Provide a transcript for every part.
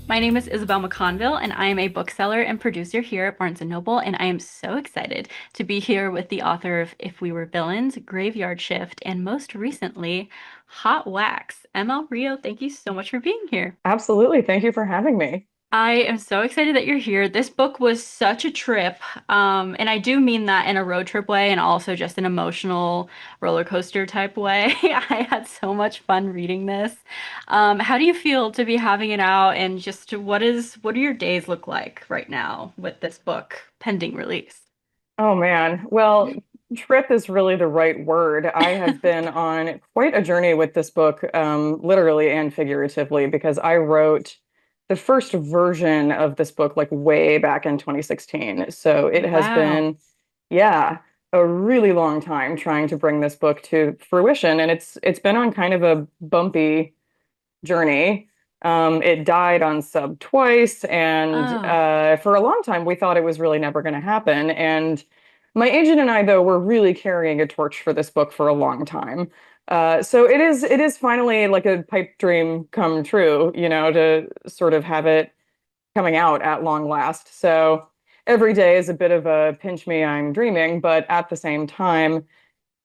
My name is Isabelle McConville, and I am a bookseller and producer here at Barnes& Noble, and I am so excited to be here with the author of If We Were Villains, Graveyard Shift, and most recently, Hot Wax. M.L Rio, thank you so much for being here. Absolutely. Thank you for having me. I am so excited that you're here. This book was such a trip, and I do mean that in a road trip way and also just an emotional roller coaster type way. I had so much fun reading this. How do you feel to be having it out, and just what do your days look like right now with this book pending release? Oh man. Well, trip is really the right word. I have been on quite a journey with this book, literally and figuratively, because I wrote the first version of this book like way back in 2016. So it has Wow. been, yeah, a really long time trying to bring this book to fruition. And it's been on kind of a bumpy journey. It died on sub twice, and Oh. for a long time we thought it was really never going to happen. And my agent and I, though, were really carrying a torch for this book for a long time. So it is finally like a pipe dream come true, to sort of have it coming out at long last. So every day is a bit of a pinch me, I'm dreaming, but at the same time,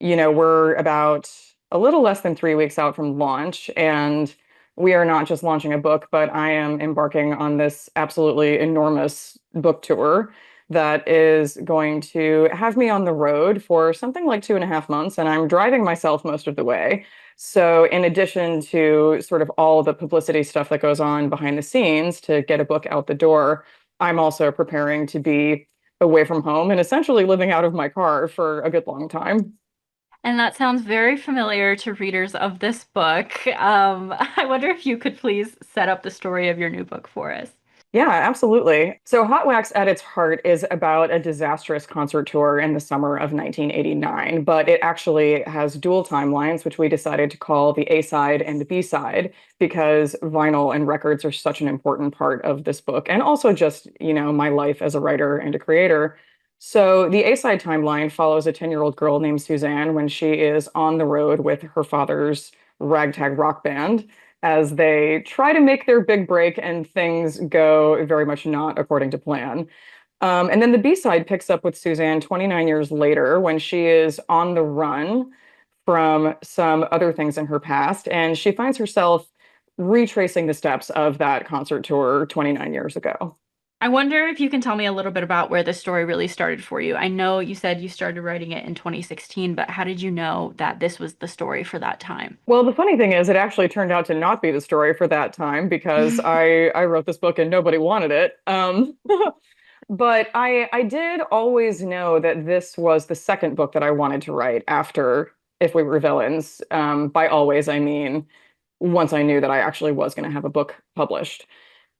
we're about a little less than 3 weeks out from launch, and we are not just launching a book, but I am embarking on this absolutely enormous book tour that is going to have me on the road for something like 2.5 months, and I'm driving myself most of the way. So, in addition to sort of all the publicity stuff that goes on behind the scenes to get a book out the door, I'm also preparing to be away from home and essentially living out of my car for a good long time. And that sounds very familiar to readers of this book. I wonder if you could please set up the story of your new book for us. Yeah, absolutely. So Hot Wax at its heart is about a disastrous concert tour in the summer of 1989, but it actually has dual timelines, which we decided to call the A side and the B side because vinyl and records are such an important part of this book and also just, my life as a writer and a creator. So the A side timeline follows a 10-year-old girl named Suzanne when she is on the road with her father's ragtag rock band as they try to make their big break and things go very much not according to plan. And then the B side picks up with Suzanne 29 years later when she is on the run from some other things in her past, and she finds herself retracing the steps of that concert tour 29 years ago. I wonder if you can tell me a little bit about where this story really started for you. I know you said you started writing it in 2016, but how did you know that this was the story for that time? Well, the funny thing is, it actually turned out to not be the story for that time because I wrote this book and nobody wanted it. But I did always know that this was the second book that I wanted to write after If We Were Villains. By always, I mean once I knew that I actually was going to have a book published.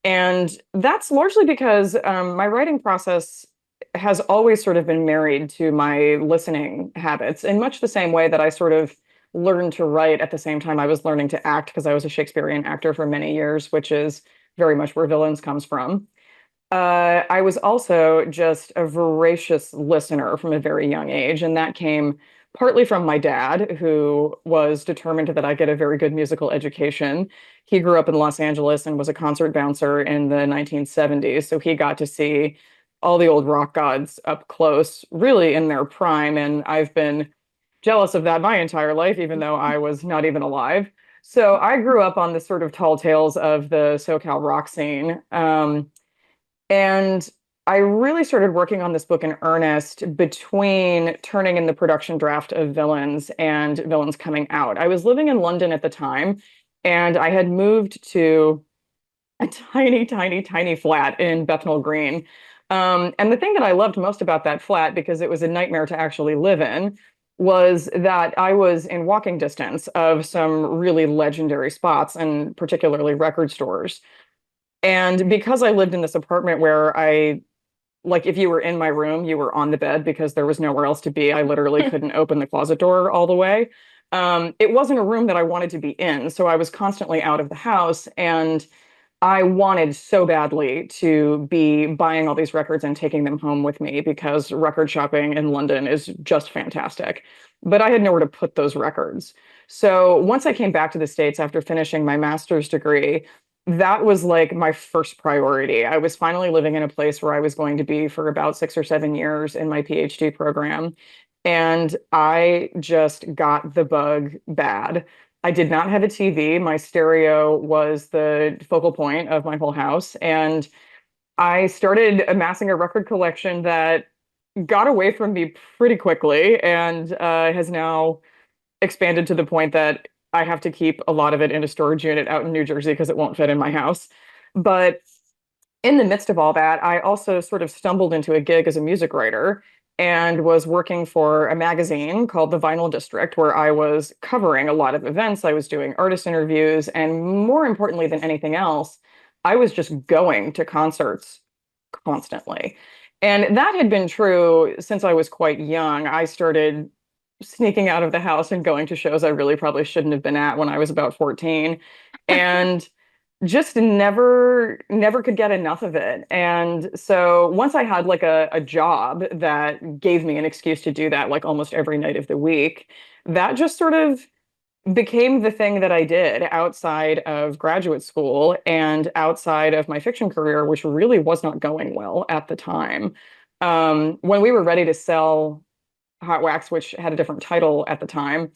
And that's largely because my writing process has always sort of been married to my listening habits in much the same way that I sort of learned to write at the same time I was learning to act because I was a Shakespearean actor for many years, which is very much where Villains comes from. I was also just a voracious listener from a very young age, and that came partly from my dad, who was determined that I get a very good musical education. He grew up in Los Angeles and was a concert bouncer in the 1970s, so he got to see all the old rock gods up close, really in their prime, and I've been jealous of that my entire life, even though I was not even alive. So I grew up on the sort of tall tales of the SoCal rock scene. And I really started working on this book in earnest between turning in the production draft of Villains and Villains coming out. I was living in London at the time, and I had moved to a tiny, tiny, tiny flat in Bethnal Green. And the thing that I loved most about that flat, because it was a nightmare to actually live in, was that I was in walking distance of some really legendary spots, and particularly record stores. And because I lived in this apartment where like, if you were in my room, you were on the bed because there was nowhere else to be. I literally couldn't open the closet door all the way. It wasn't a room that I wanted to be in. So I was constantly out of the house. And I wanted so badly to be buying all these records and taking them home with me because record shopping in London is just fantastic. But I had nowhere to put those records. So once I came back to the States after finishing my master's degree, that was like my first priority. I was finally living in a place where I was going to be for about 6 or 7 years in my PhD program. And I just got the bug bad. I did not have a TV. My stereo was the focal point of my whole house. And I started amassing a record collection that got away from me pretty quickly and has now expanded to the point that I have to keep a lot of it in a storage unit out in New Jersey because it won't fit in my house. But in the midst of all that, I also sort of stumbled into a gig as a music writer and was working for a magazine called The Vinyl District, where I was covering a lot of events. I was doing artist interviews, and more importantly than anything else, I was just going to concerts constantly. And that had been true since I was quite young. I started sneaking out of the house and going to shows I really probably shouldn't have been at when I was about 14. And just never could get enough of it. And so once I had like a job that gave me an excuse to do that like almost every night of the week, that just sort of became the thing that I did outside of graduate school and outside of my fiction career, which really was not going well at the time. When we were ready to sell Hot Wax, which had a different title at the time,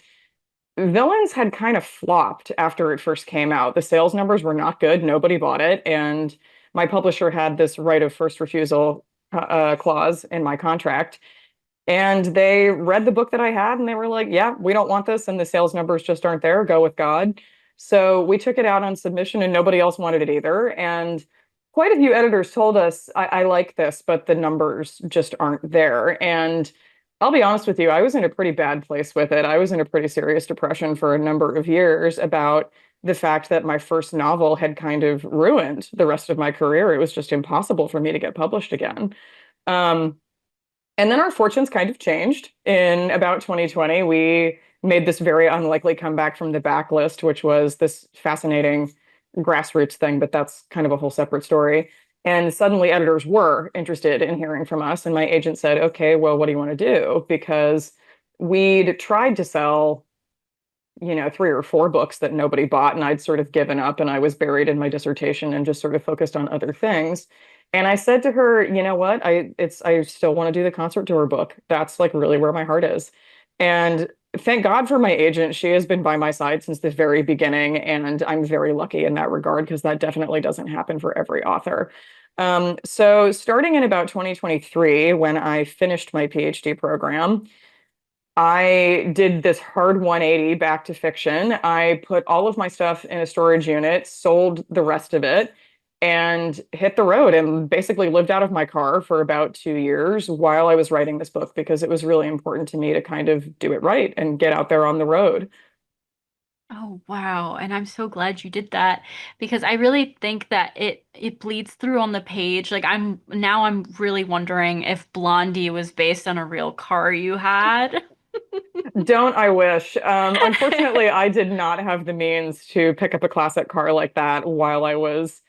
Villains had kind of flopped after it first came out. The sales numbers were not good. Nobody bought it. And my publisher had this right of first refusal clause in my contract. And they read the book that I had and they were like, yeah, we don't want this. And the sales numbers just aren't there. Go with God. So we took it out on submission and nobody else wanted it either. And quite a few editors told us, I like this, but the numbers just aren't there. And I'll be honest with you, I was in a pretty bad place with it. I was in a pretty serious depression for a number of years about the fact that my first novel had kind of ruined the rest of my career. It was just impossible for me to get published again. Um, and then our fortunes kind of changed in about 2020. We made this very unlikely comeback from the backlist, which was this fascinating grassroots thing, but that's kind of a whole separate story. And suddenly editors were interested in hearing from us. And my agent said, okay, well, what do you want to do? Because we'd tried to sell, 3 or 4 books that nobody bought, and I'd sort of given up and I was buried in my dissertation and just sort of focused on other things. And I said to her, you know what? I still want to do the concert tour book. That's like really where my heart is. And thank God for my agent. She has been by my side since the very beginning, and I'm very lucky in that regard because that definitely doesn't happen for every author. So starting in about 2023, when I finished my PhD program, I did this hard 180 back to fiction. I put all of my stuff in a storage unit, sold the rest of it, and hit the road and basically lived out of my car for about 2 years while I was writing this book because it was really important to me to kind of do it right and get out there on the road. Oh, wow. And I'm so glad you did that because I really think that it bleeds through on the page. Like I'm really wondering if Blondie was based on a real car you had. Don't I wish? Unfortunately, I did not have the means to pick up a classic car like that while I was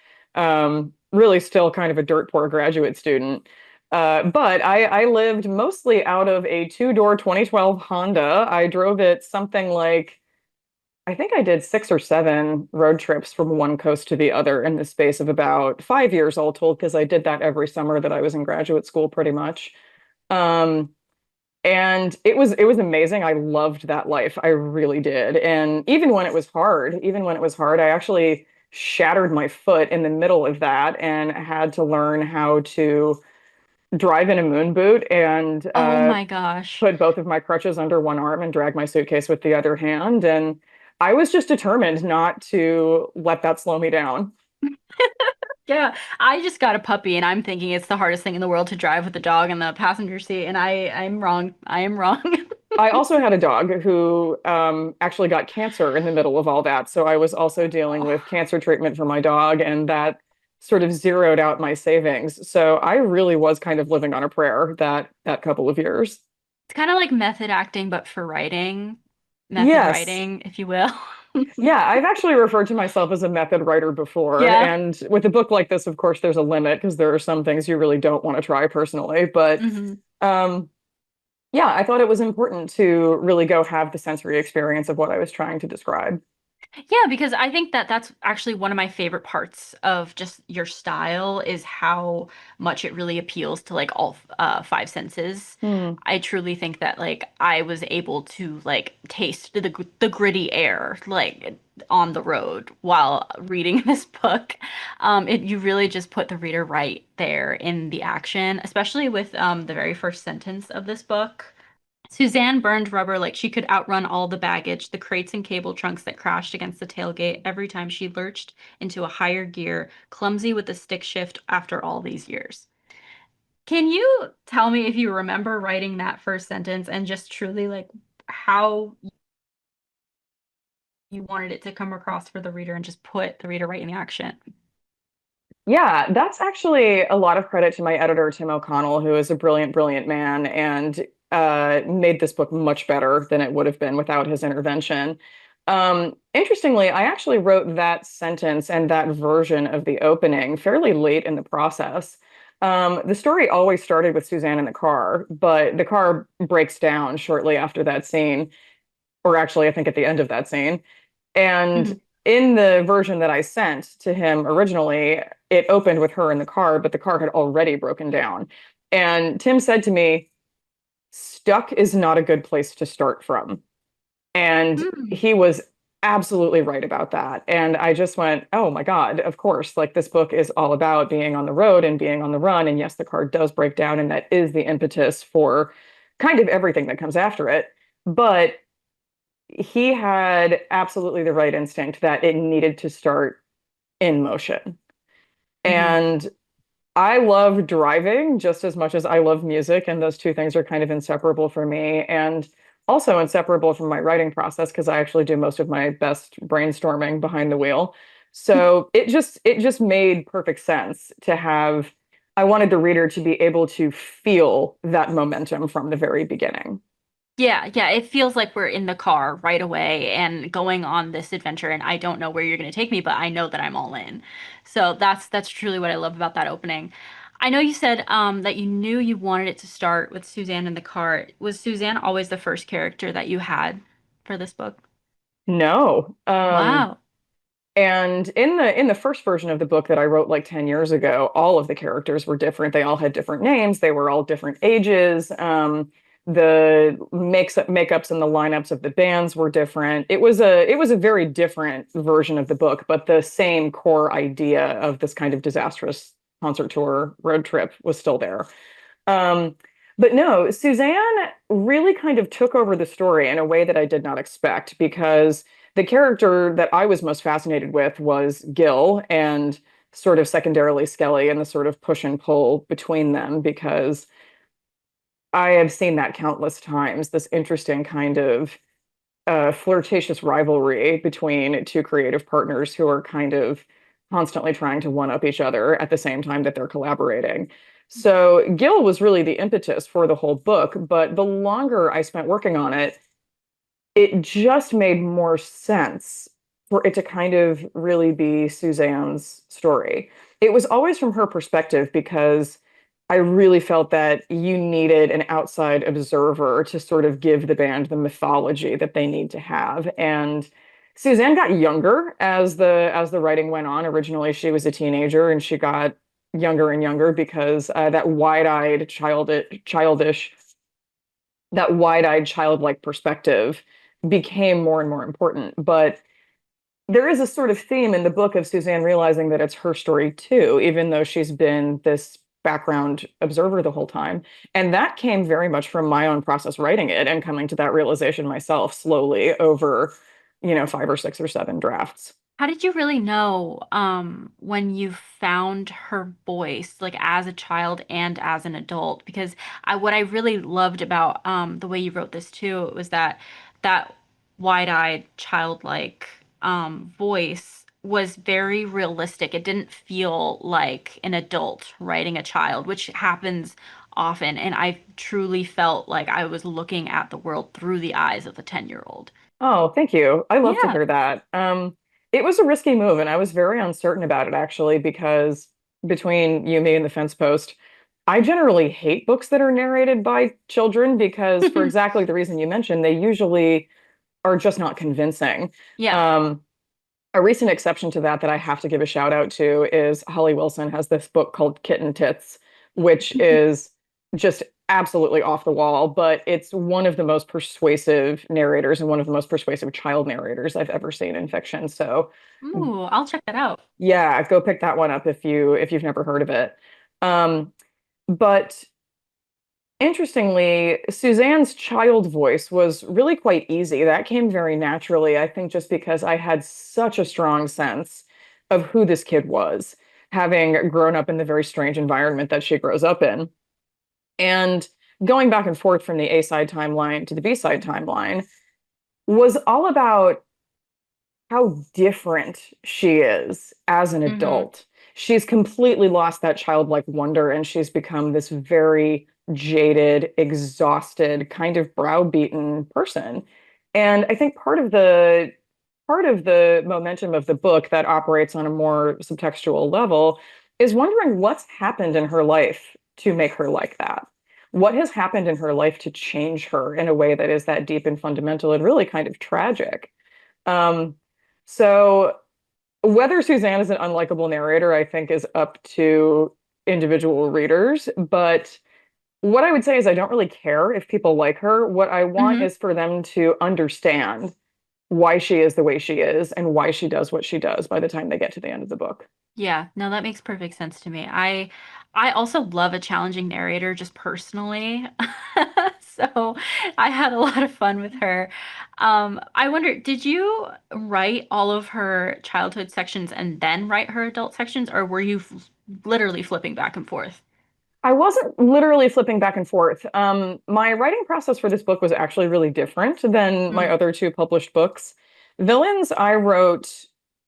really still kind of a dirt poor graduate student. But I lived mostly out of a two-door 2012 Honda. I drove it something like, I think I did 6 or 7 road trips from one coast to the other in the space of about 5 years all told, because I did that every summer that I was in graduate school pretty much. Um, and it was amazing. I loved that life. I really did. And even when it was hard, I actually shattered my foot in the middle of that and had to learn how to drive in a moon boot and Oh my gosh. put both of my crutches under one arm and drag my suitcase with the other hand. And I was just determined not to let that slow me down. Yeah, I just got a puppy and I'm thinking it's the hardest thing in the world to drive with the dog in the passenger seat and I'm wrong. I am wrong. I also had a dog who actually got cancer in the middle of all that. So I was also dealing Oh, with cancer treatment for my dog, and that sort of zeroed out my savings. So I really was kind of living on a prayer that couple of years. it's kind of like method acting, but for writing, method Yes. writing, if you will. Yeah, I've actually referred to myself as a method writer before. Yeah. And with a book like this, of course, there's a limit because there are some things you really don't want to try personally. But Hmm. um, yeah, I thought it was important to really go have the sensory experience of what I was trying to describe. Yeah, because I think that that's actually one of my favorite parts of just your style is how much it really appeals to like all five senses. Hmm. I truly think that like I was able to like taste the gritty air like on the road while reading this book. You really just put the reader right there in the action, especially with the very first sentence of this book. Suzanne burned rubber like she could outrun all the baggage, the crates and cable trunks that crashed against the tailgate every time she lurched into a higher gear, clumsy with the stick shift after all these years. Can you tell me if you remember writing that first sentence and just truly like how you wanted it to come across for the reader and just put the reader right in the action? Yeah, that's actually a lot of credit to my editor, Tim O'Connell, who is a brilliant, brilliant man and made this book much better than it would have been without his intervention. Interestingly, I actually wrote that sentence and that version of the opening fairly late in the process. The story always started with Suzanne in the car, but the car breaks down shortly after that scene, or actually, I think at the end of that scene. And Mhm. in the version that I sent to him originally, it opened with her in the car, but the car had already broken down. And Tim said to me, stuck is not a good place to start from. And Hmm. he was absolutely right about that. And I just went, oh my God, of course. Like this book is all about being on the road and being on the run. And yes, the car does break down, and that is the impetus for kind of everything that comes after it. But he had absolutely the right instinct that it needed to start in motion. Hmm. And I love driving just as much as I love music, and those two things are kind of inseparable for me, and also inseparable from my writing process because I actually do most of my best brainstorming behind the wheel. So it just made perfect sense to have I wanted the reader to be able to feel that momentum from the very beginning. Yeah, yeah, it feels like we're in the car right away and going on this adventure, and I don't know where you're going to take me, but I know that I'm all in. So that's truly what I love about that opening. I know you said that you knew you wanted it to start with Suzanne in the car. Was Suzanne always the first character that you had for this book? No. Wow. And in the first version of the book that I wrote like 10 years ago, all of the characters were different. They all had different names. They were all different ages. The makeups and the lineups of the bands were different. It was a very different version of the book, but the same core idea of this kind of disastrous concert tour road trip was still there. Um, but no, Suzanne really kind of took over the story in a way that I did not expect because the character that I was most fascinated with was Gil and sort of secondarily Skelly and the sort of push and pull between them because I have seen that countless times, this interesting kind of flirtatious rivalry between two creative partners who are kind of constantly trying to one up each other at the same time that they're collaborating. So Gil was really the impetus for the whole book, but the longer I spent working on it, it just made more sense for it to kind of really be Suzanne's story. It was always from her perspective because I really felt that you needed an outside observer to sort of give the band the mythology that they need to have. And Suzanne got younger as the writing went on. Originally, she was a teenager, and she got younger and younger because that wide-eyed, childlike perspective became more and more important. But there is a sort of theme in the book of Suzanne realizing that it's her story too, even though she's been this background observer the whole time. And that came very much from my own process writing it and coming to that realization myself slowly over, five or six or seven drafts. How did you really know when you found her voice, like as a child and as an adult? Because what I really loved about the way you wrote this too was that wide-eyed, childlike voice was very realistic. It didn't feel like an adult writing a child, which happens often. And I truly felt like I was looking at the world through the eyes of a 10-year-old. Oh, thank you. I love to Yeah. hear that. It was a risky move, and I was very uncertain about it actually, because between you, me, and the fence post, I generally hate books that are narrated by children because, for exactly the reason you mentioned, they usually are just not convincing. Yeah. Um, A recent exception to that I have to give a shout out to is Holly Wilson has this book called Kittentits, which is just absolutely off the wall, but it's one of the most persuasive narrators and one of the most persuasive child narrators I've ever seen in fiction. So Ooh, I'll check that out. yeah, go pick that one up if you've never heard of it. Um, but interestingly, Suzanne's child voice was really quite easy. That came very naturally, I think, just because I had such a strong sense of who this kid was, having grown up in the very strange environment that she grows up in. And going back and forth from the A side timeline to the B side timeline was all about how different she is as an Hmm. adult. She's completely lost that childlike wonder and she's become this very jaded, exhausted, kind of browbeaten person. And I think part of the momentum of the book that operates on a more subtextual level is wondering what's happened in her life to make her like that. What has happened in her life to change her in a way that is that deep and fundamental and really kind of tragic? Um, so whether Suzanne is an unlikable narrator, I think, is up to individual readers. But what I would say is I don't really care if people like her. What I want Hmm. is for them to understand why she is the way she is and why she does what she does by the time they get to the end of the book. Yeah, no, that makes perfect sense to me. I also love a challenging narrator just personally. So I had a lot of fun with her. I wonder, did you write all of her childhood sections and then write her adult sections, or were you literally flipping back and forth? I wasn't literally flipping back and forth. My writing process for this book was actually really different than my Mm. other two published books. Villains, I wrote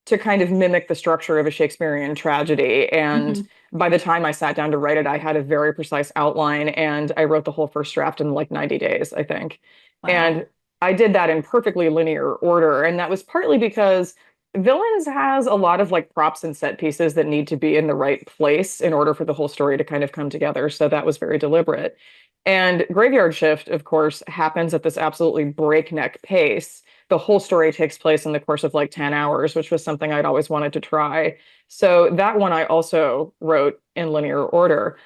to kind of mimic the structure of a Shakespearean tragedy. And Hmm. by the time I sat down to write it, I had a very precise outline and I wrote the whole first draft in like 90 days, I think. Wow. And I did that in perfectly linear order. And that was partly because Villains has a lot of like props and set pieces that need to be in the right place in order for the whole story to kind of come together. So that was very deliberate. And Graveyard Shift, of course, happens at this absolutely breakneck pace. The whole story takes place in the course of like 10 hours, which was something I'd always wanted to try. So that one I also wrote in linear order.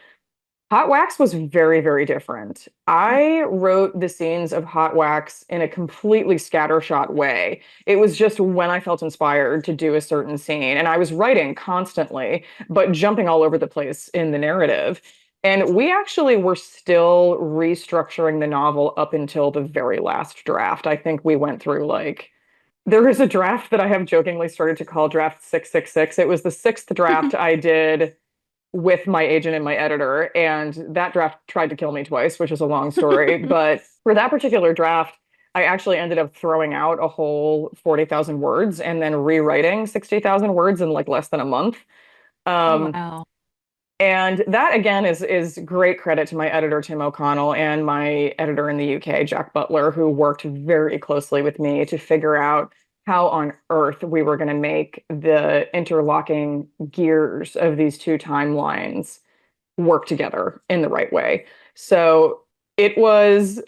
Hot Wax was very, very different. I wrote the scenes of Hot Wax in a completely scattershot way. It was just when I felt inspired to do a certain scene. And I was writing constantly, but jumping all over the place in the narrative. And we actually were still restructuring the novel up until the very last draft. I think we went through like, there is a draft that I have jokingly started to call draft 666. It was the sixth draft I did with my agent and my editor. And that draft tried to kill me twice, which is a long story. But for that particular draft, I actually ended up throwing out a whole 40,000 words and then rewriting 60,000 words in like less than a month. Oh, Um, wow. and that again is great credit to my editor Tim O'Connell and my editor in the UK Jack Butler, who worked very closely with me to figure out how on earth we were going to make the interlocking gears of these two timelines work together in the right way. So it was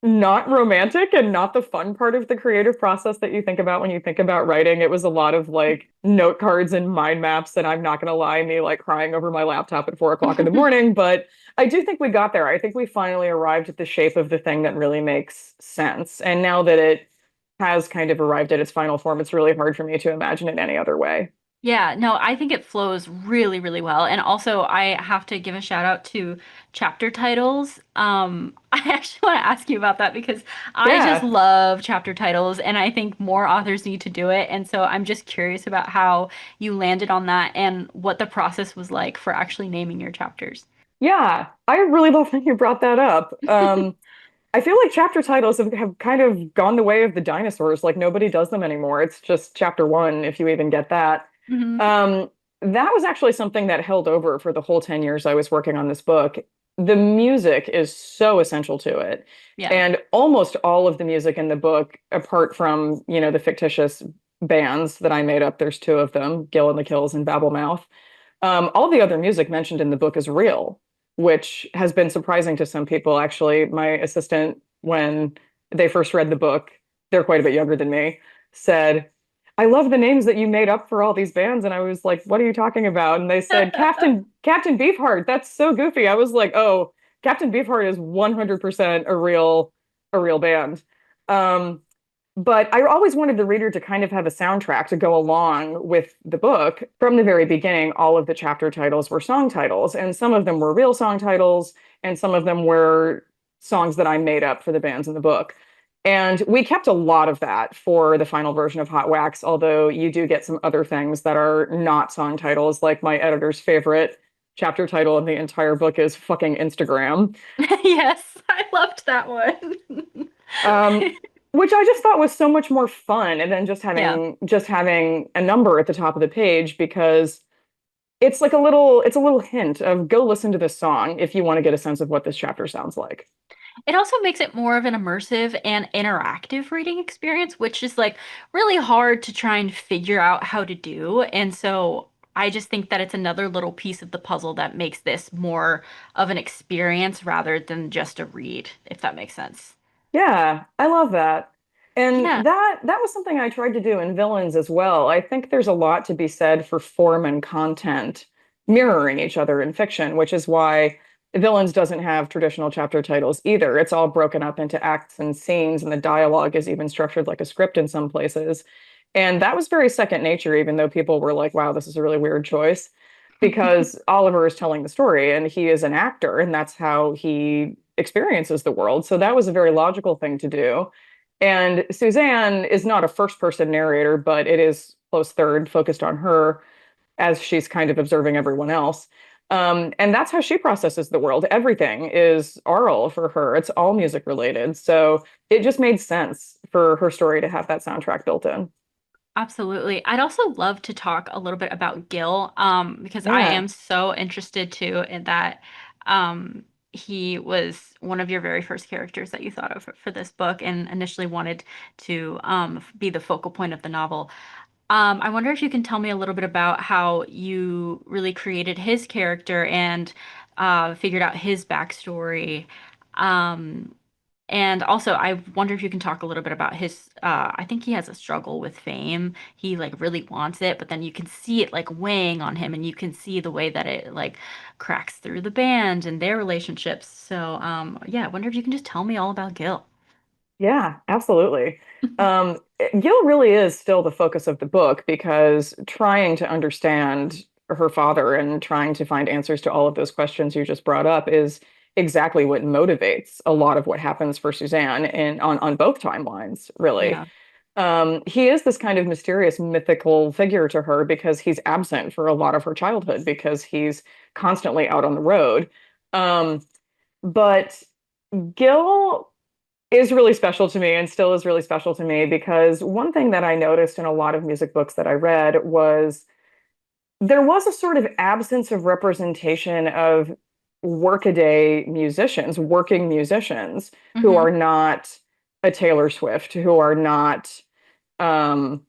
not romantic and not the fun part of the creative process that you think about when you think about writing. It was a lot of like note cards and mind maps, and I'm not going to lie, me like crying over my laptop at 4 o'clock in the morning. But I do think we got there. I think we finally arrived at the shape of the thing that really makes sense. And now that it has kind of arrived at its final form, it's really hard for me to imagine it any other way. Yeah, no, I think it flows really, really well. And also, I have to give a shout out to chapter titles. I actually want to ask you about that because I just Yeah. love chapter titles and I think more authors need to do it. And so I'm just curious about how you landed on that and what the process was like for actually naming your chapters. Yeah, I really love that you brought that up. I feel like chapter titles have kind of gone the way of the dinosaurs. Like nobody does them anymore. It's just chapter one, if you even get that. Hmm. Um, that was actually something that held over for the whole 10 years I was working on this book. The music is so essential to it. Yeah. And almost all of the music in the book, apart from, the fictitious bands that I made up, there's two of them, Gill and the Kills and Babblemouth. All the other music mentioned in the book is real, which has been surprising to some people. Actually, my assistant, when they first read the book, they're quite a bit younger than me, said, I love the names that you made up for all these bands. And I was like, what are you talking about? And they said, Captain Beefheart. That's so goofy. I was like, oh, Captain Beefheart is 100% a real band. Um, but I always wanted the reader to kind of have a soundtrack to go along with the book. From the very beginning, all of the chapter titles were song titles, and some of them were real song titles, and some of them were songs that I made up for the bands in the book. And we kept a lot of that for the final version of Hot Wax, although you do get some other things that are not song titles, like my editor's favorite chapter title in the entire book is fucking Instagram. Yes, I loved that one. Um, which I just thought was so much more fun and then Yeah. just having a number at the top of the page because it's a little hint of go listen to this song if you want to get a sense of what this chapter sounds like. It also makes it more of an immersive and interactive reading experience, which is like really hard to try and figure out how to do. And so I just think that it's another little piece of the puzzle that makes this more of an experience rather than just a read, if that makes sense. Yeah, I love that. And Yeah. that was something I tried to do in Villains as well. I think there's a lot to be said for form and content mirroring each other in fiction, which is why Villains doesn't have traditional chapter titles either. It's all broken up into acts and scenes, and the dialogue is even structured like a script in some places. And that was very second nature, even though people were like, wow, this is a really weird choice, because Oliver is telling the story and he is an actor, and that's how he experiences the world. So that was a very logical thing to do. And Suzanne is not a first person narrator, but it is close third, focused on her as she's kind of observing everyone else. And that's how she processes the world. Everything is oral for her, it's all music related. So it just made sense for her story to have that soundtrack built in. Absolutely. I'd also love to talk a little bit about Gil, because I Yeah. am so interested too in that um, he was one of your very first characters that you thought of for this book and initially wanted to be the focal point of the novel. I wonder if you can tell me a little bit about how you really created his character and figured out his backstory. Um, and also, I wonder if you can talk a little bit about his, I think he has a struggle with fame. He like really wants it, but then you can see it like weighing on him and you can see the way that it like cracks through the band and their relationships. So, yeah, I wonder if you can just tell me all about Gil. Yeah, absolutely. Gil really is still the focus of the book because trying to understand her father and trying to find answers to all of those questions you just brought up is exactly what motivates a lot of what happens for Suzanne in on both timelines, really. Yeah. He is this kind of mysterious mythical figure to her because he's absent for a lot of her childhood because he's constantly out on the road. Um, but Gil is really special to me and still is really special to me because one thing that I noticed in a lot of music books that I read was there was a sort of absence of representation of workaday musicians, working musicians who Hmm. are not a Taylor Swift, who are not, um,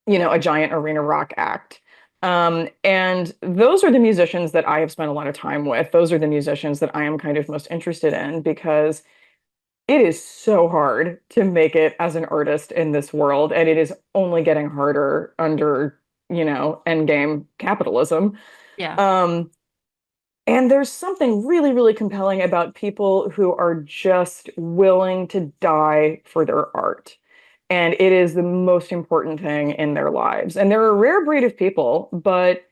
a giant arena rock act. And those are the musicians that I have spent a lot of time with. Those are the musicians that I am kind of most interested in because it is so hard to make it as an artist in this world, and it is only getting harder under, endgame capitalism. Yeah. Um, and there's something really, really compelling about people who are just willing to die for their art. And it is the most important thing in their lives. And they're a rare breed of people, but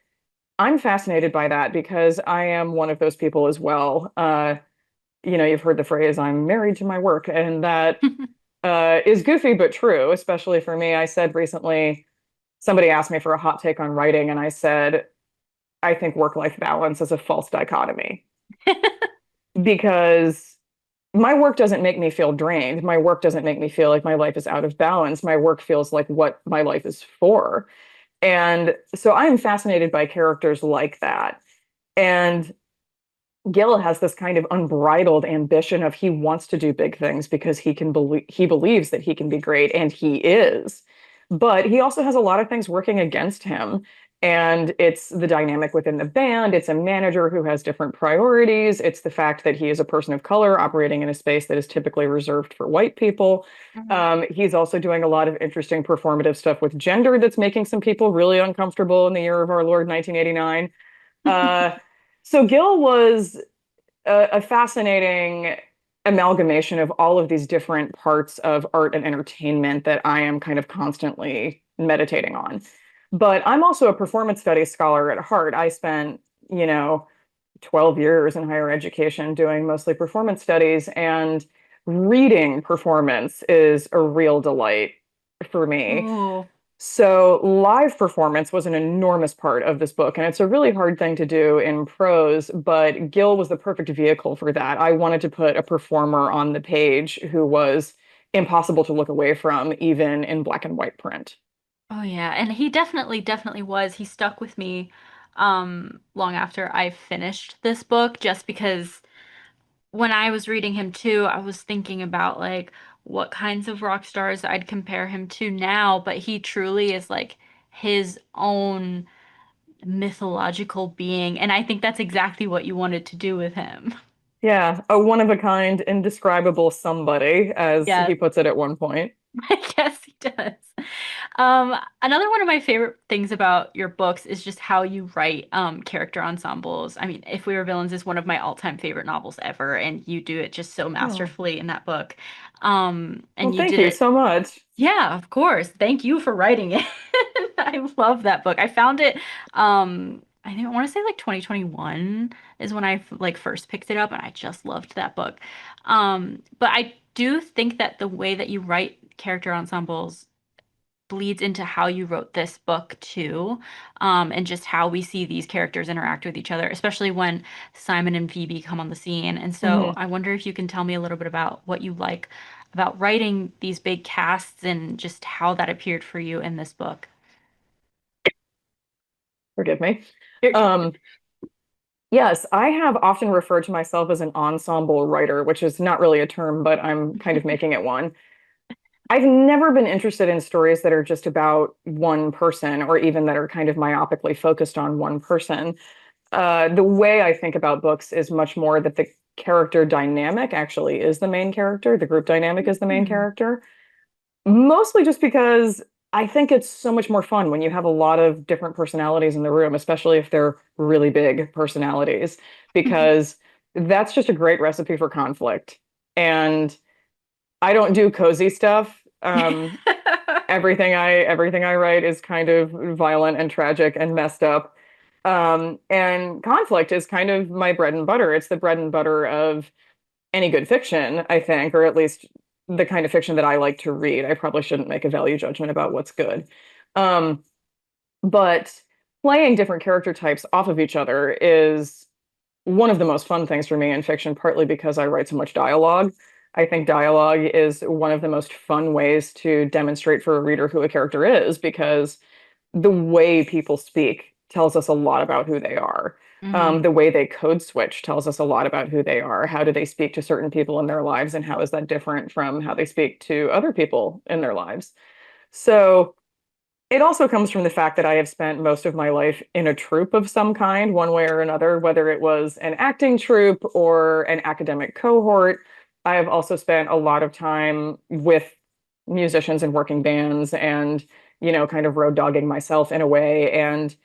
I'm fascinated by that because I am one of those people as well. You've heard the phrase, I'm married to my work, and that is goofy but true, especially for me. I said recently, somebody asked me for a hot take on writing, and I said, I think work-life balance is a false dichotomy because my work doesn't make me feel drained. My work doesn't make me feel like my life is out of balance. My work feels like what my life is for. And so I'm fascinated by characters like that. And Gil has this kind of unbridled ambition of he wants to do big things because he believes that he can be great and he is. But he also has a lot of things working against him. And it's the dynamic within the band. It's a manager who has different priorities. It's the fact that he is a person of color operating in a space that is typically reserved for white people. Mhm. He's also doing a lot of interesting performative stuff with gender that's making some people really uncomfortable in the year of our Lord 1989. Uh, so Gil was a fascinating amalgamation of all of these different parts of art and entertainment that I am kind of constantly meditating on. But I'm also a performance studies scholar at heart. I spent, you know, 12 years in higher education doing mostly performance studies, and reading performance is a real delight for me. Ooh. So live performance was an enormous part of this book, and it's a really hard thing to do in prose, but Gil was the perfect vehicle for that. I wanted to put a performer on the page who was impossible to look away from, even in black and white print. Oh yeah, and he definitely was. He stuck with me long after I finished this book just because when I was reading him too, I was thinking about like what kinds of rock stars I'd compare him to now, but he truly is like his own mythological being, and I think that's exactly what you wanted to do with him. Yeah, a one of a kind, indescribable somebody, as Yes. he puts it at one point. I guess he does. Another one of my favorite things about your books is just how you write character ensembles. I mean, If We Were Villains is one of my all-time favorite novels ever, and you do it just so Oh, masterfully in that book. well, And you thank did you it. so much. Yeah, of course. Thank you for writing it. I love that book. I found it, I think I want to say like 2021 is when I like first picked it up, and I just loved that book. But I do think that the way that you write character ensembles bleeds into how you wrote this book too, and just how we see these characters interact with each other, especially when Simon and Phoebe come on the scene. And so Mhm. I wonder if you can tell me a little bit about what you like about writing these big casts and just how that appeared for you in this book. Forgive me. Um, yes, I have often referred to myself as an ensemble writer, which is not really a term, but I'm kind of making it one. I've never been interested in stories that are just about one person or even that are kind of myopically focused on one person. The way I think about books is much more that the character dynamic actually is the main character, the group dynamic is the main Hmm. character. Mostly just because I think it's so much more fun when you have a lot of different personalities in the room, especially if they're really big personalities, because that's just a great recipe for conflict. And I don't do cozy stuff. Everything I write is kind of violent and tragic and messed up. And conflict is kind of my bread and butter. It's the bread and butter of any good fiction, I think, or at least the kind of fiction that I like to read. I probably shouldn't make a value judgment about what's good. Um, but playing different character types off of each other is one of the most fun things for me in fiction, partly because I write so much dialogue. I think dialogue is one of the most fun ways to demonstrate for a reader who a character is, because the way people speak tells us a lot about who they are. Hmm. The way they code switch tells us a lot about who they are. How do they speak to certain people in their lives, and how is that different from how they speak to other people in their lives? So it also comes from the fact that I have spent most of my life in a troupe of some kind, one way or another, whether it was an acting troupe or an academic cohort. I have also spent a lot of time with musicians and working bands and, kind of road dogging myself in a way. And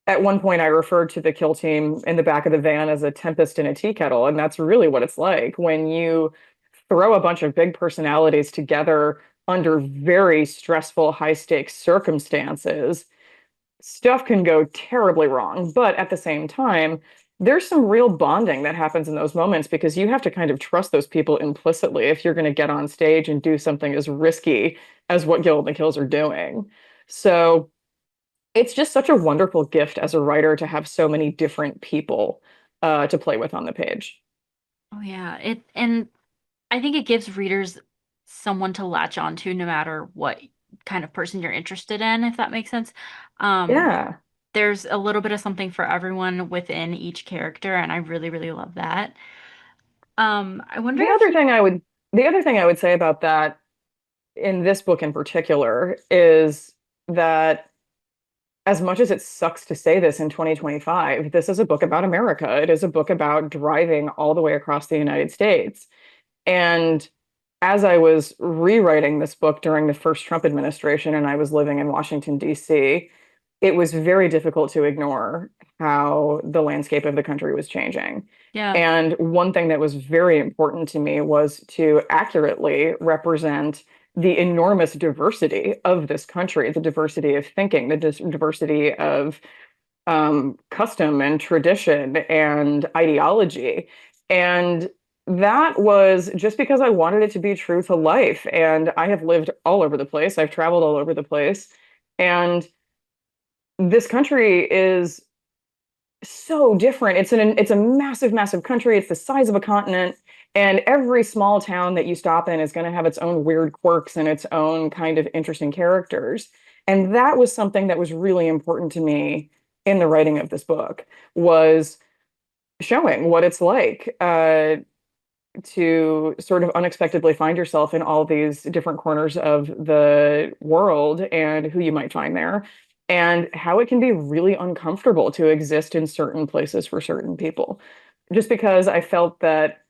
at one point, I referred to the kill team in the back of the van as a tempest in a tea kettle. And that's really what it's like when you throw a bunch of big personalities together under very stressful, high stakes circumstances. Stuff can go terribly wrong. But at the same time, there's some real bonding that happens in those moments, because you have to kind of trust those people implicitly if you're going to get on stage and do something as risky as what Guild and the Kills are doing. So it's just such a wonderful gift as a writer to have so many different people to play with on the page. Oh yeah, it and I think it gives readers someone to latch onto no matter what kind of person you're interested in, if that makes sense. Um, Yeah. there's a little bit of something for everyone within each character, and I really love that. I wonder The if other you, thing I would the other thing I would say about that in this book in particular is that as much as it sucks to say this in 2025, this is a book about America. It is a book about driving all the way across the United States. And as I was rewriting this book during the first Trump administration and I was living in Washington, D.C., it was very difficult to ignore how the landscape of the country was changing. Yeah. And one thing that was very important to me was to accurately represent the enormous diversity of this country, the diversity of thinking, the diversity of custom and tradition and ideology. And that was just because I wanted it to be true to life. And I have lived all over the place. I've traveled all over the place. And this country is so different. It's a massive, massive country. It's the size of a continent. And every small town that you stop in is going to have its own weird quirks and its own kind of interesting characters. And that was something that was really important to me in the writing of this book was showing what it's like to sort of unexpectedly find yourself in all these different corners of the world and who you might find there, and how it can be really uncomfortable to exist in certain places for certain people. Just because I felt that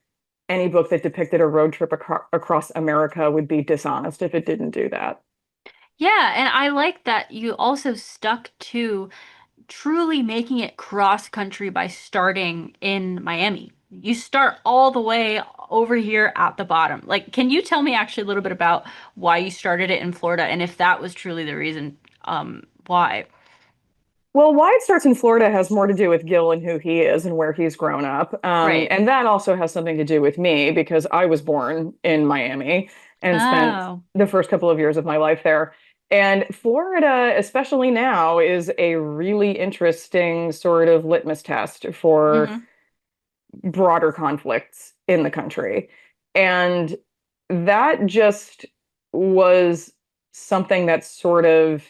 any book that depicted a road trip across America would be dishonest if it didn't do that. Yeah, and I like that you also stuck to truly making it cross country by starting in Miami. You start all the way over here at the bottom. Like, can you tell me actually a little bit about why you started it in Florida and if that was truly the reason why? Well, why it starts in Florida has more to do with Gil and who he is and where he's grown up. Right. And that also has something to do with me because I was born in Miami and spent Oh. the first couple of years of my life there. And Florida, especially now, is a really interesting sort of litmus test for Hmm. broader conflicts in the country. And that just was something that sort of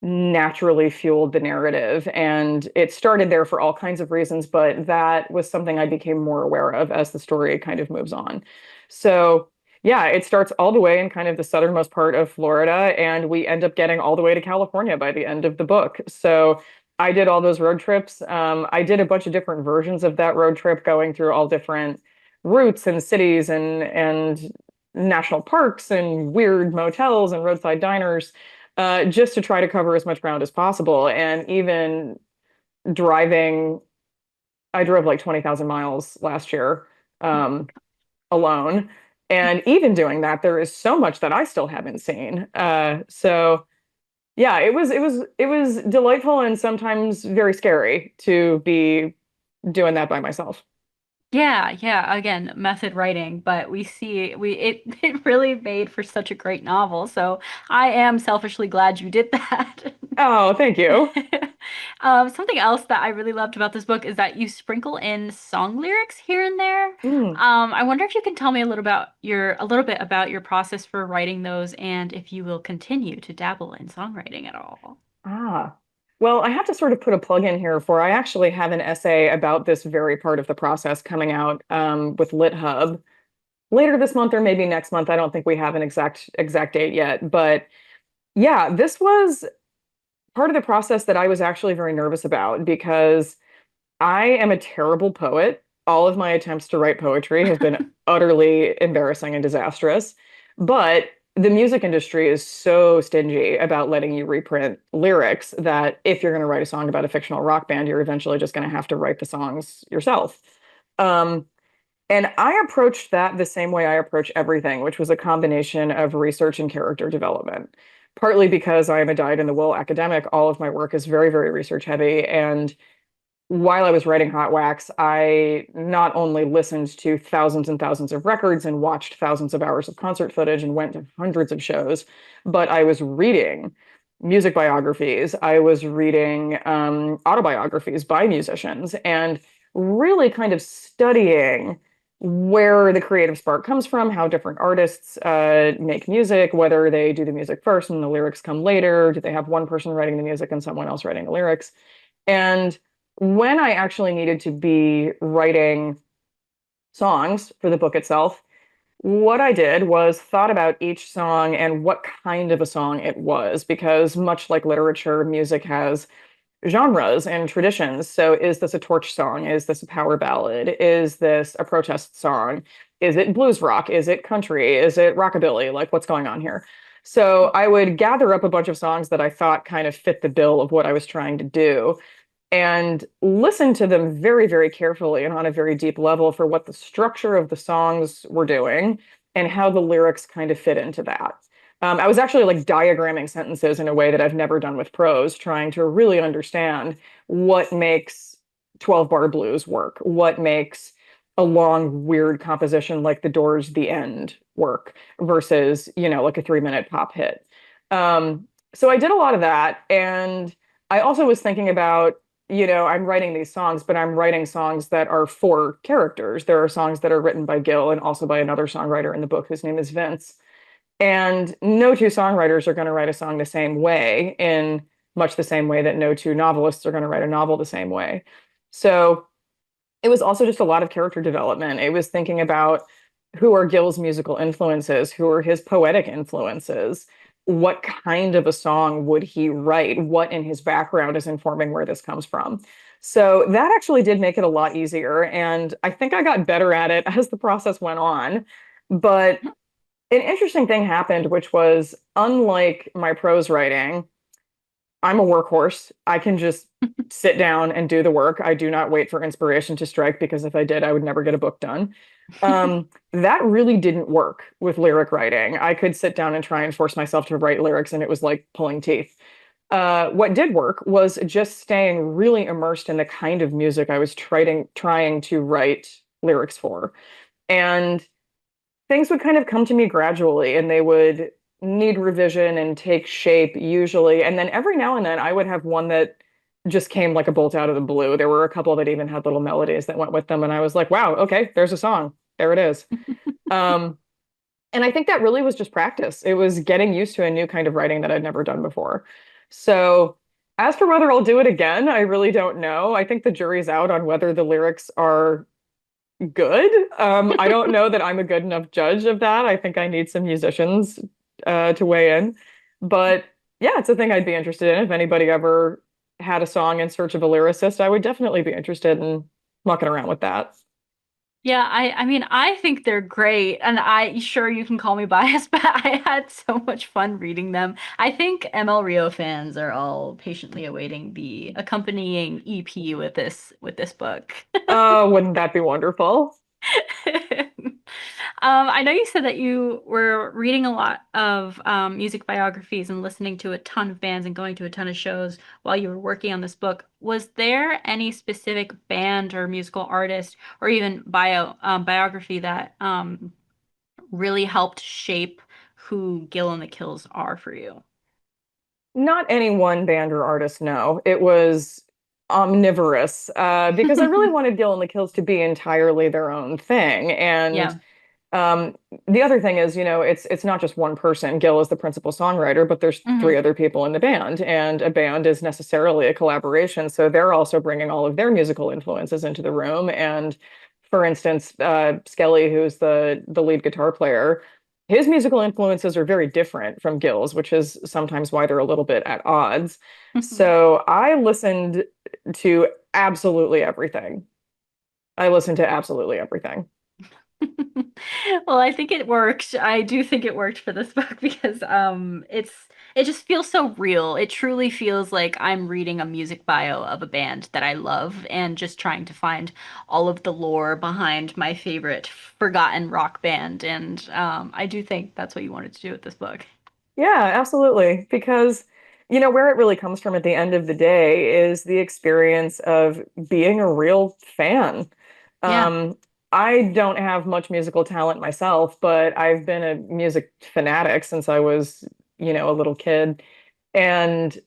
naturally fueled the narrative. And it started there for all kinds of reasons, but that was something I became more aware of as the story kind of moves on. So, yeah, it starts all the way in kind of the southernmost part of Florida, and we end up getting all the way to California by the end of the book. So, I did all those road trips. I did a bunch of different versions of that road trip, going through all different routes and cities and national parks and weird motels and roadside diners just to try to cover as much ground as possible. And even driving, I drove like 20,000 miles last year alone. And even doing that, there is so much that I still haven't seen. So yeah, it was delightful and sometimes very scary to be doing that by myself. Yeah, yeah. Again, method writing, but we see we it it really made for such a great novel. So I am selfishly glad you did that. Oh, thank you. Something else that I really loved about this book is that you sprinkle in song lyrics here and there. Mm. I wonder if you can tell me a little bit about your process for writing those and if you will continue to dabble in songwriting at all. Ah, well, I have to sort of put a plug in here for I actually have an essay about this very part of the process coming out with LitHub later this month or maybe next month. I don't think we have an exact date yet, but yeah, this was part of the process that I was actually very nervous about because I am a terrible poet. All of my attempts to write poetry have been utterly embarrassing and disastrous. But the music industry is so stingy about letting you reprint lyrics that if you're going to write a song about a fictional rock band, you're eventually just going to have to write the songs yourself. Um, and I approached that the same way I approach everything, which was a combination of research and character development. Partly because I am a dyed-in-the-wool academic, all of my work is very, very research heavy. And while I was writing Hot Wax, I not only listened to thousands and thousands of records and watched thousands of hours of concert footage and went to hundreds of shows, but I was reading music biographies. I was reading autobiographies by musicians and really kind of studying where the creative spark comes from, how different artists make music, whether they do the music first and the lyrics come later. Do they have one person writing the music and someone else writing the lyrics? And when I actually needed to be writing songs for the book itself, What I did was thought about each song and what kind of a song it was, because much like literature, music has genres and traditions. So is this a torch song? Is this a power ballad? Is this a protest song? Is it blues rock? Is it country? Is it rockabilly? Like, what's going on here? So I would gather up a bunch of songs that I thought kind of fit the bill of what I was trying to do and listen to them very, very carefully and on a very deep level for what the structure of the songs were doing and how the lyrics kind of fit into that. I was actually like diagramming sentences in a way that I've never done with prose, trying to really understand what makes 12 bar blues work, what makes a long, weird composition like The Doors' The End work versus, like a 3 minute pop hit. So I did a lot of that. And I also was thinking about, I'm writing these songs, but I'm writing songs that are for characters. There are songs that are written by Gil and also by another songwriter in the book whose name is Vince. And no two songwriters are going to write a song the same way, in much the same way that no two novelists are going to write a novel the same way. So it was also just a lot of character development. It was thinking about who are Gil's musical influences, who are his poetic influences, what kind of a song would he write, what in his background is informing where this comes from. So that actually did make it a lot easier. And I think I got better at it as the process went on. But an interesting thing happened, which was unlike my prose writing, I'm a workhorse. I can just sit down and do the work. I do not wait for inspiration to strike because if I did, I would never get a book done. That really didn't work with lyric writing. I could sit down and try and force myself to write lyrics, and it was like pulling teeth. What did work was just staying really immersed in the kind of music I was trying to write lyrics for. And things would kind of come to me gradually and they would need revision and take shape usually. And then every now and then I would have one that just came like a bolt out of the blue. There were a couple that even had little melodies that went with them. And I was like, wow, okay, there's a song. There it is. Um, and I think that really was just practice. It was getting used to a new kind of writing that I'd never done before. So as for whether I'll do it again, I really don't know. I think the jury's out on whether the lyrics are good. I don't know that I'm a good enough judge of that. I think I need some musicians to weigh in. But yeah, it's a thing I'd be interested in. If anybody ever had a song in search of a lyricist, I would definitely be interested in mucking around with that. Yeah, I mean, I think they're great, and I sure you can call me biased, but I had so much fun reading them. I think ML Rio fans are all patiently awaiting the accompanying EP with this book. Oh, wouldn't that be wonderful? I know you said that you were reading a lot of music biographies and listening to a ton of bands and going to a ton of shows while you were working on this book. Was there any specific band or musical artist or even biography that really helped shape who Gill and the Kills are for you? Not any one band or artist, no. It was omnivorous because I really wanted Gil and the Kills to be entirely their own thing. And Yeah. Um, the other thing is, it's not just one person. Gil is the principal songwriter, but there's three Hmm. other people in the band, and a band is necessarily a collaboration. So they're also bringing all of their musical influences into the room. And for instance, Skelly, who's the lead guitar player, his musical influences are very different from Gil's, which is sometimes why they're a little bit at odds. So I listened to absolutely everything. I listened to absolutely everything. Well, I think it worked. I do think it worked for this book because it just feels so real. It truly feels like I'm reading a music bio of a band that I love and just trying to find all of the lore behind my favorite forgotten rock band. And I do think that's what you wanted to do with this book. Yeah, absolutely. Because, where it really comes from at the end of the day is the experience of being a real fan. Yeah. Um, I don't have much musical talent myself, but I've been a music fanatic since I was, a little kid. And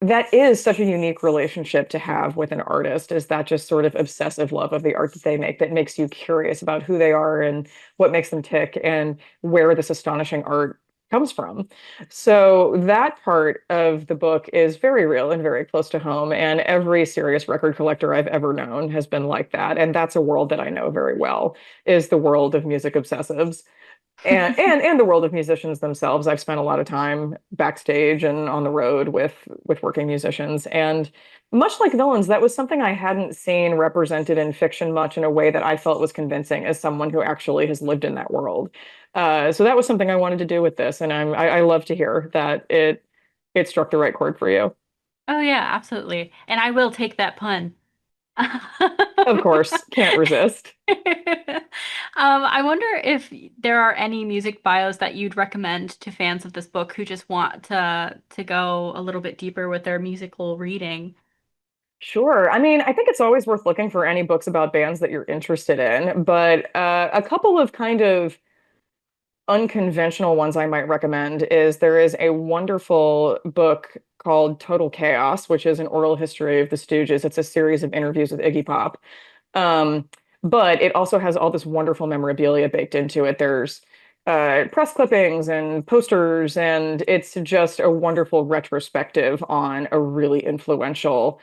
that is such a unique relationship to have with an artist, is that just sort of obsessive love of the art that they make that makes you curious about who they are and what makes them tick and where this astonishing art comes from. So that part of the book is very real and very close to home. And every serious record collector I've ever known has been like that. And that's a world that I know very well, is the world of music obsessives and the world of musicians themselves. I've spent a lot of time backstage and on the road with working musicians. And much like villains, that was something I hadn't seen represented in fiction much in a way that I felt was convincing as someone who actually has lived in that world. So that was something I wanted to do with this, and I love to hear that it struck the right chord for you. Oh yeah, absolutely. And I will take that pun. Of course, can't resist. I wonder if there are any music bios that you'd recommend to fans of this book who just want to go a little bit deeper with their musical reading. Sure. I mean, I think it's always worth looking for any books about bands that you're interested in, but a couple of kind of unconventional ones I might recommend is there is a wonderful book called Total Chaos, which is an oral history of the Stooges. It's a series of interviews with Iggy Pop. Um, but it also has all this wonderful memorabilia baked into it. There's press clippings and posters, and it's just a wonderful retrospective on a really influential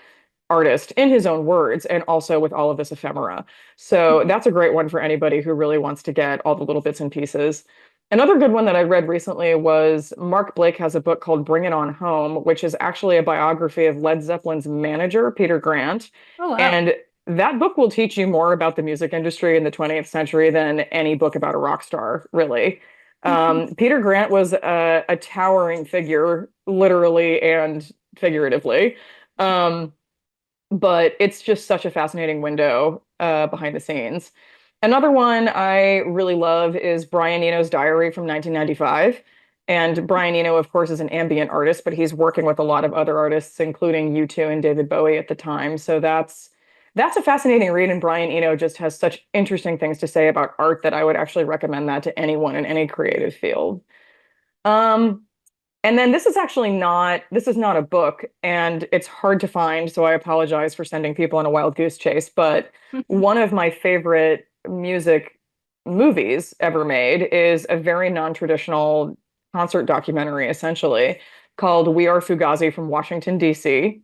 artist in his own words, and also with all of this ephemera. So that's a great one for anybody who really wants to get all the little bits and pieces. Another good one that I read recently was Mark Blake has a book called Bring It On Home, which is actually a biography of Led Zeppelin's manager, Peter Grant. Oh wow. And that book will teach you more about the music industry in the 20th century than any book about a rock star, really. Peter Grant was a towering figure, literally and figuratively. Um, but it's just such a fascinating window behind the scenes. Another one I really love is Brian Eno's Diary from 1995. And Brian Eno, of course, is an ambient artist, but he's working with a lot of other artists, including U2 and David Bowie at the time. So that's a fascinating read, and Brian Eno just has such interesting things to say about art that I would actually recommend that to anyone in any creative field. Um, and then this is not a book, and it's hard to find, so I apologize for sending people on a wild goose chase, but one of my favorite music movies ever made is a very non-traditional concert documentary, essentially, called We Are Fugazi from Washington, D.C.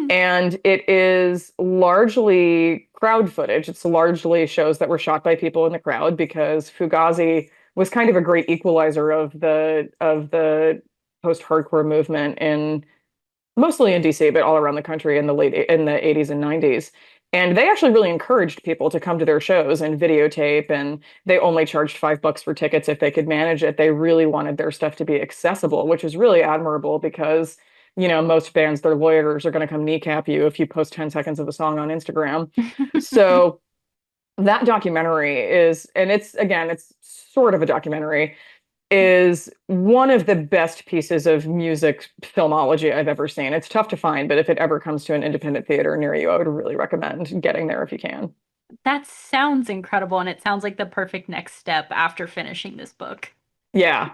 And it is largely crowd footage. It's largely shows that were shot by people in the crowd because Fugazi was kind of a great equalizer of the post-hardcore movement in mostly in DC, but all around the country in the 80s and 90s. And they actually really encouraged people to come to their shows and videotape, and they only charged $5 for tickets if they could manage it. They really wanted their stuff to be accessible, which is really admirable because, most bands, their lawyers are going to come kneecap you if you post 10 seconds of a song on Instagram. So that documentary is, and it's again, it's sort of a documentary, is one of the best pieces of music filmology I've ever seen. It's tough to find, but if it ever comes to an independent theater near you, I would really recommend getting there if you can. That sounds incredible, and it sounds like the perfect next step after finishing this book. Yeah.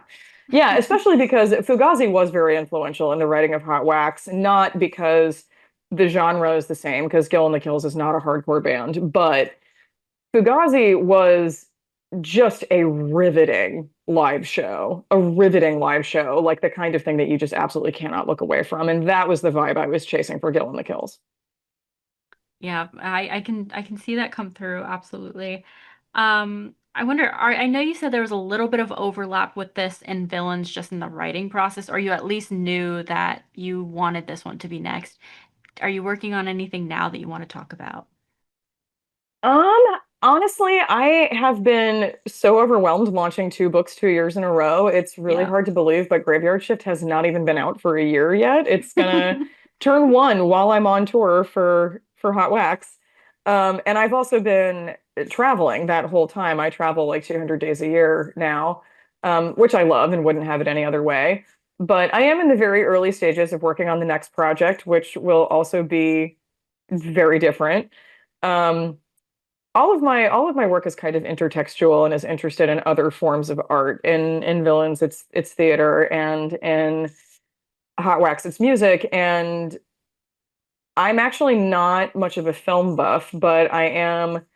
Yeah, especially because Fugazi was very influential in the writing of Hot Wax, not because the genre is the same, because Gill and the Kills is not a hardcore band, but Fugazi was just a riveting live show, like the kind of thing that you just absolutely cannot look away from. And that was the vibe I was chasing for Gill and the Kills. Yeah, I can see that come through absolutely. I wonder, I know you said there was a little bit of overlap with this and villains just in the writing process, or you at least knew that you wanted this one to be next. Are you working on anything now that you want to talk about? Um, Honestly, I have been so overwhelmed launching two books 2 years in a row. It's really Yeah. hard to believe, but Graveyard Shift has not even been out for a year yet. It's gonna turn one while I'm on tour for Hot Wax. And I've also been traveling that whole time. I travel like 200 days a year now, which I love and wouldn't have it any other way. But I am in the very early stages of working on the next project, which will also be very different. Um, all of my work is kind of intertextual and is interested in other forms of art. In Villains, it's theater, and in Hot Wax, it's music. And I'm actually not much of a film buff, but I am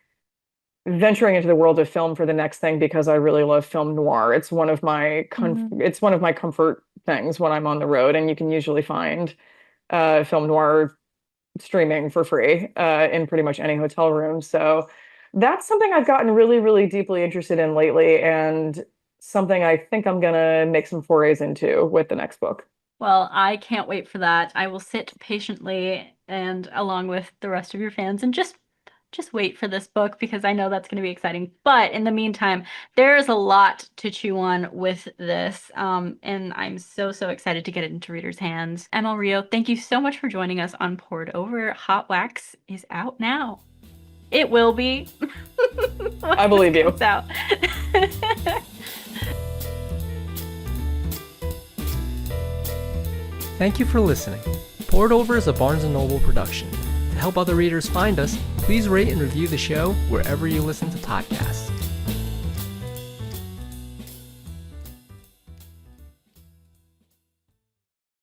venturing into the world of film for the next thing because I really love film noir. It's one of my Mhm. it's one of my comfort things when I'm on the road, and you can usually find film noir streaming for free in pretty much any hotel room. So that's something I've gotten really, really deeply interested in lately, and something I think I'm gonna make some forays into with the next book. Well, I can't wait for that. I will sit patiently and along with the rest of your fans and just wait for this book because I know that's going to be exciting. But in the meantime, there's a lot to chew on with this. And I'm so, so excited to get it into readers' hands. M.L Rio, thank you so much for joining us on Poured Over. Hot Wax is out now. It will be once I this believe you. comes out. Thank you for listening. Poured Over is a Barnes & Noble production. To help other readers find us, please rate and review the show wherever you listen to podcasts.